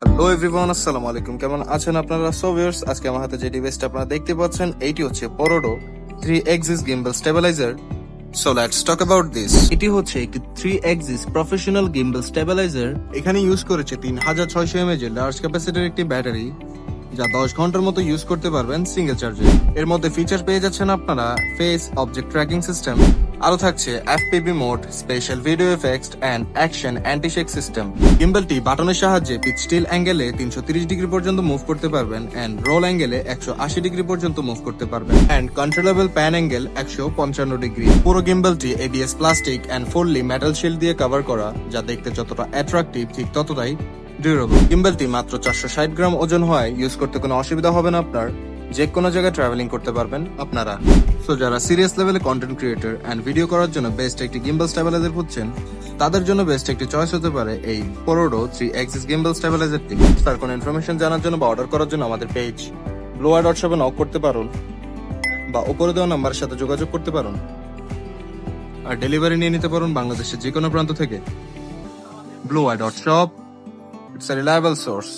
Hello everyone, আসসালামু আলাইকুম। কেমন আছেন আপনারা? সো ভিউয়ার্স, আজকে আমার হাতে যে ডিভাইসটা আপনারা দেখতে পাচ্ছেন এইটি হচ্ছে পরোডো 3 axis gimbal stabiliser. So let's talk about this. এটি হচ্ছে একটি 3 এক্সিস প্রফেশনাল গিম্বল স্টেবিলাইজার। এখানে ইউজ করেছে 3600 mAh এর লার্জ ক্যাপাসিটির একটি ব্যাটারি, যা 10 ঘন্টার মতো ইউজ করতে পারবেন সিঙ্গেল চার্জে। এর মধ্যে ফিচার পেয়ে যাচ্ছেন আপনারা ফেস অবজেক্ট ট্র্যাকিং সিস্টেম, আরো থাকছে FPV mode, special video effects and action anti shake system. গিম্বলটি বাটনের সাহায্যে পিচ স্টিল অ্যাঙ্গেলে 330 ডিগ্রি পর্যন্ত মুভ করতে পারবেন এন্ড রোল অ্যাঙ্গেলে 180 ডিগ্রি পর্যন্ত মুভ করতে পারবেন and controllable pan angle 155 degree. পুরো গিম্বলটি ABS plastic and fully metal shield দিয়ে কভার করা, যা দেখতে যতটা অ্যাট্রাকটিভ ঠিক ততটাই ডিউরেবল। গিম্বলটি মাত্র 460 গ্রাম ওজন হয়, ইউজ করতে কোনো অসুবিধা হবে না আপনার। যে কোনো জায়গায় ট্রাভেলিং করতে পারবেন আপনারা। সো যারা সিরিয়াস লেভেলে কন্টেন্ট ক্রিয়েটর এন্ড ভিডিও করার জন্য বেস্ট একটি গিম্বল স্টেবিলাইজার খুঁজছেন, তাদের জন্য বেস্ট একটি চয়েস হতে পারে এই পরোডো 3 এক্সিস গিম্বল স্টেবিলাইজারটি। তার কোনো ইনফরমেশন জানার জন্য বা অর্ডার করার জন্য আমাদের পেজ bluewire.shop-এ নক করতে পারুন বা উপরে দেওয়া নাম্বারের সাথে যোগাযোগ করতে পারুন। আর ডেলিভারি নিয়ে নিতে পারুন বাংলাদেশের যে কোনো প্রান্ত থেকে। bluewire.shop, it's a reliable source.